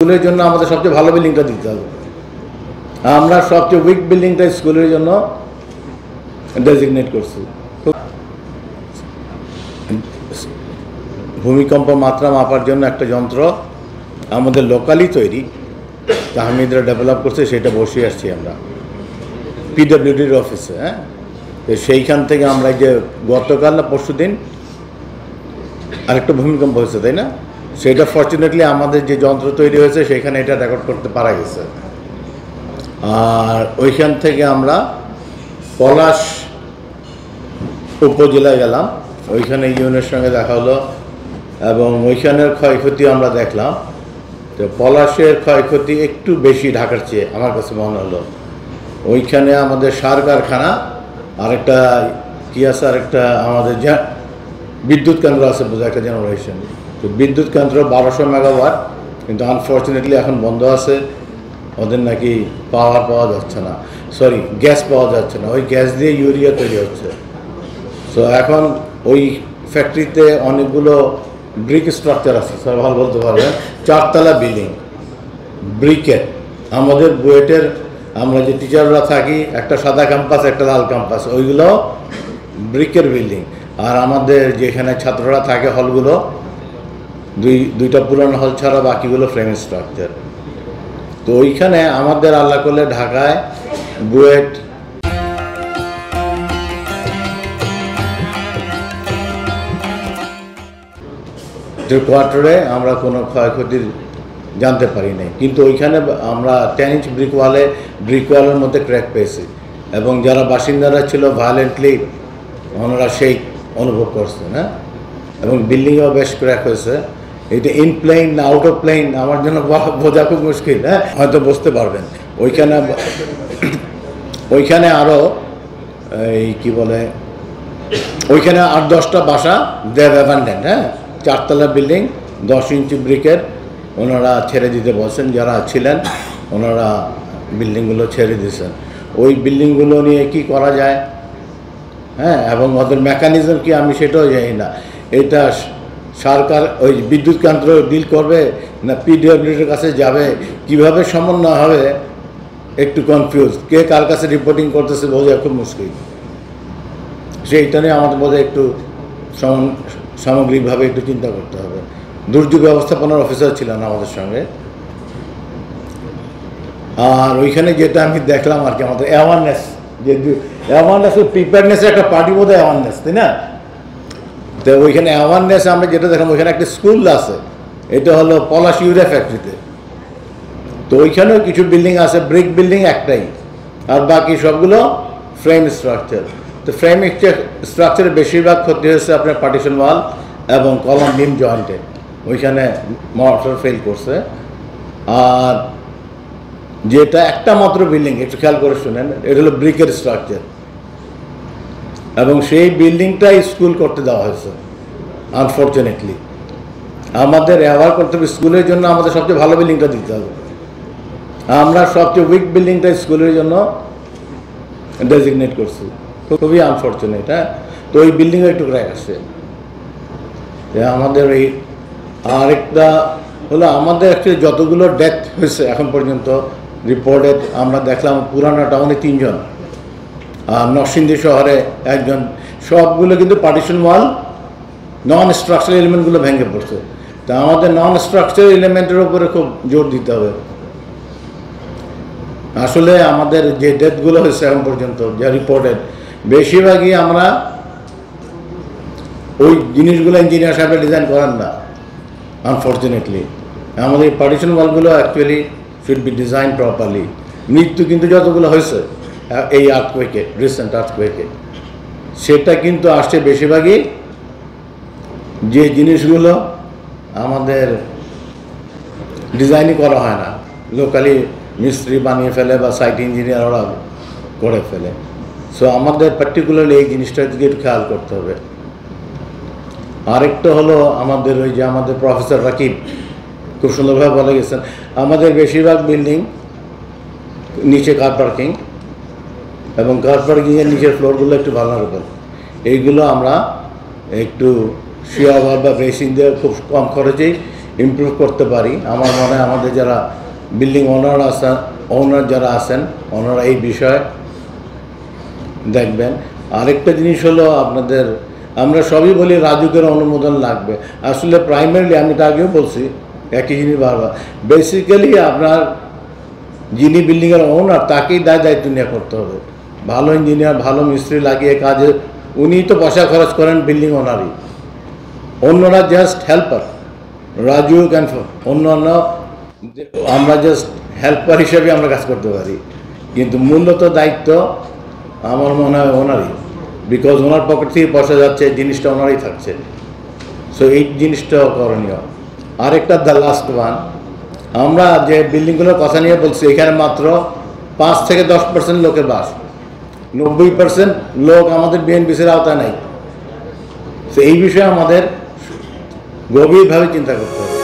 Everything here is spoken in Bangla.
স্কুলের জন্য আমাদের সবচেয়ে ভালো বিল্ডিংটা দিতে হবে। আমরা সবচেয়ে উইক বিল্ডিংটা স্কুলের জন্য ডেজিগনেট করছি। ভূমিকম্প মাত্রা মাপার জন্য একটা যন্ত্র আমাদের লোকালি তৈরি, তাহমিদরা ডেভেলপ করছে, সেটা বসিয়ে আসছি আমরা পিডব্লিউডির অফিসে। হ্যাঁ, সেইখান থেকে আমরা যে গতকাল না পরশু দিন আরেকটা ভূমিকম্প হয়েছে, তাই না? সেটা ফর্চুনেটলি আমাদের যে যন্ত্র তৈরি হয়েছে সেখানে এটা রেকর্ড করতে পারা গেছে। আর ওইখান থেকে আমরা পলাশ উপজেলায় গেলাম, ওইখানে ইউনের সঙ্গে দেখা হলো এবং ওইখানের ক্ষয়ক্ষতি আমরা দেখলাম। তো পলাশের ক্ষয়ক্ষতি একটু বেশি ঢাকার চেয়ে আমার কাছে মনে হলো। ওইখানে আমাদের সার কারখানা, আরেকটা কি আছে, আরেকটা আমাদের বিদ্যুৎ কেন্দ্র আছে, বোঝা একটা জেনারেশন। তো বিদ্যুৎ কেন্দ্র 1200 মেগাওয়াট, কিন্তু আনফর্চুনেটলি এখন বন্ধ আছে। ওদের নাকি পাওয়া যাচ্ছে না, গ্যাস পাওয়া যাচ্ছে না। ওই গ্যাস দিয়ে ইউরিয়া তৈরি হচ্ছে। তো এখন ওই ফ্যাক্টরিতে অনেকগুলো ব্রিক স্ট্রাকচার আছে, স্যার ভালো বলতে পারবেন, 4 তলা বিল্ডিং ব্রিকের। আমাদের বুয়েটের আমরা যে টিচাররা থাকি, একটা সাদা ক্যাম্পাস, একটা লাল ক্যাম্পাস, ওইগুলো ব্রিকের বিল্ডিং। আর আমাদের যেখানে ছাত্ররা থাকে হলগুলো, দুইটা পুরানো হল ছাড়া বাকিগুলো ফ্রেম স্ট্রাকচার। তো ওইখানে আমাদের আল্লাহ করলে ঢাকায় বুয়েট কোয়ার্টারে আমরা কোনো ক্ষয়ক্ষতির জানতে পারি নাই, কিন্তু ওইখানে আমরা 10 ইঞ্চ ব্রিকওয়ালের মধ্যে ক্র্যাক পেয়েছি এবং যারা বাসিন্দারা ছিল ভায়োলেন্টলি ওনারা সেই অনুভব করছেন। হ্যাঁ, এবং বিল্ডিংও বেশ ক্র্যাক হয়েছে। এটা ইন প্লেন না আউট অফ প্লেন আমার জন্য বোঝা খুব মুশকিল। হ্যাঁ, হয়তো বুঝতে পারবেন। ওইখানে আরও এই কি বলে, ওইখানে 8-10টা বাসা দেব অ্যাবান্ডেন্ট। হ্যাঁ, 4 তলা বিল্ডিং, 10 ইঞ্চি ব্রিকের, ওনারা ছেড়ে দিতে বলছেন। যারা ছিলেন ওনারা বিল্ডিংগুলো ছেড়ে দিয়েছেন। ওই বিল্ডিংগুলো নিয়ে কি করা যায়, হ্যাঁ, এবং ওদের মেকানিজম কি আমি সেটাও জানি না। এটা সরকার ওই বিদ্যুৎ কেন্দ্র ডিল করবে না পিডব্লিউডির কাছে যাবে, কিভাবে সমন্বয় হবে, একটু কনফিউজ। কে কার কাছে রিপোর্টিং করতেছে বোঝা খুব মুশকিল। সেইটা নিয়ে আমাদের বোধহয় একটু সামগ্রিকভাবে একটু চিন্তা করতে হবে। দুর্যোগ ব্যবস্থাপনার অফিসার ছিলেন আমাদের সঙ্গে। আর ওইখানে যেটা আমি দেখলাম আর কি, আমাদের অ্যাওয়ারনেস, যে অ্যাওয়ারনেস প্রিপেয়ারনেসের একটা পার্টি বোধহয় অ্যাওয়ারনেস, তাই না? তো ওইখানে অ্যাওয়ারনেস আমরা যেটা দেখলাম, ওইখানে একটা স্কুল আছে, এটা হলো পলাশ ইউরিয়া ফ্যাক্টরিতে। তো ওইখানেও কিছু বিল্ডিং আছে, ব্রিক বিল্ডিং একটাই, আর বাকি সবগুলো ফ্রেম স্ট্রাকচার। তো ফ্রেম স্ট্রাকচারের বেশিরভাগ ক্ষতি হয়েছে আপনার পার্টিশন ওয়াল এবং কলাম বিম জয়েন্টে, ওইখানে মর্টার ফেল করছে। আর যেটা একটা মাত্র বিল্ডিং, একটু খেয়াল করে শুনেন, এটা হলো ব্রিকের স্ট্রাকচার এবং সেই বিল্ডিংটাই স্কুল করতে দেওয়া হয়েছে। আনফর্চুনেটলি আমাদের অ্যাওয়ার করতে হবে, স্কুলের জন্য আমাদের সবচেয়ে ভালো বিল্ডিংটা দিতে হবে। আমরা সবচেয়ে উইক বিল্ডিংটা স্কুলের জন্য ডেজিগনেট করছি। খুবই আনফর্চুনেট। হ্যাঁ, তো ওই বিল্ডিংও একটু ক্র্যাক আসছে। আমাদের এই আরেকটা হলো, আমাদের অ্যাকচুয়ালি যতগুলো ডেথ হয়েছে এখন পর্যন্ত রিপোর্টে আমরা দেখলাম, পুরানা টাউনে 3 জন, আর নরসিংদী শহরে 1 জন। সবগুলো কিন্তু পার্টিশন ওয়াল, নন স্ট্রাকচারাল এলিমেন্টগুলো ভেঙে পড়ছে। তা আমাদের নন স্ট্রাকচারাল এলিমেন্টের উপরে খুব জোর দিতে হবে। আসলে আমাদের যে ডেথগুলো হয়েছে এখন পর্যন্ত যা রিপোর্টেড, বেশিরভাগই আমরা ওই জিনিসগুলো ইঞ্জিনিয়ার সাহেবের ডিজাইন করেন না। আনফর্চুনেটলি আমাদের পার্টিশন ওয়ালগুলো actually should be design properly. মৃত্যু কিন্তু যতগুলো হয়েছে এই আর্থকুয়েকে, রিসেন্ট আর্থকুয়েকে, সেটা কিন্তু আসছে বেশিরভাগই যে জিনিসগুলো আমাদের ডিজাইনই করা হয় না, লোকালি মিস্ত্রি বানিয়ে ফেলে বা সাইট ইঞ্জিনিয়ার ওরা করে ফেলে। সো আমাদের পার্টিকুলারলি এই জিনিসটার দিকে একটু খেয়াল করতে হবে। আরেকটা হলো আমাদের ওই যে আমাদের প্রফেসর রাকিব খুব সুন্দরভাবে বলে গেছেন, আমাদের বেশিরভাগ বিল্ডিং নিচে কার পার্কিং, এবং কার পার্কিংয়ের নিচের ফ্লোরগুলো একটু ভালনারেবল। এইগুলো আমরা একটু শিয়ার বা ব্রেসিং দিয়ে খুব কম খরচেই ইমপ্রুভ করতে পারি। আমার মনে হয় আমাদের যারা বিল্ডিং ওনার যারা আছেন ওনারা এই বিষয়ে দেখবেন। আরেকটা জিনিস হলো আপনাদের, আমরা সবই বলি রাজুকের অনুমোদন লাগবে, আসলে প্রাইমারিলি আমি তো আগেও বলছি একই জিনিস বারবার, বেসিক্যালি আপনার যিনি বিল্ডিংয়ের ওনার তাকেই দায়িত্ব নিয়ে করতে হবে। ভালো ইঞ্জিনিয়ার ভালো মিস্ত্রি লাগিয়ে কাজে উনিই তো পয়সা খরচ করেন, বিল্ডিং ওনারই, অন্যরা জাস্ট হেল্পার। রাজু ক্যান অন্যান্য আমরা জাস্ট হেল্পার হিসেবে আমরা কাজ করতে পারি, কিন্তু মূলত দায়িত্ব আমার মনে হয় ওনারই, বিকজ ওনার পকেট থেকে পয়সা যাচ্ছে, জিনিসটা ওনারই থাকছে। সো এই জিনিসটাও করণীয়। আরেকটা দ্য লাস্ট ওয়ান, আমরা যে বিল্ডিংগুলোর কথা নিয়ে বলছি এখানে মাত্র 5 থেকে 10% লোকের বাস, 90% লোক আমাদের বিএনপিসির আওতায় নাই। তো এই বিষয়ে আমাদের গভীরভাবে চিন্তা করতে হবে।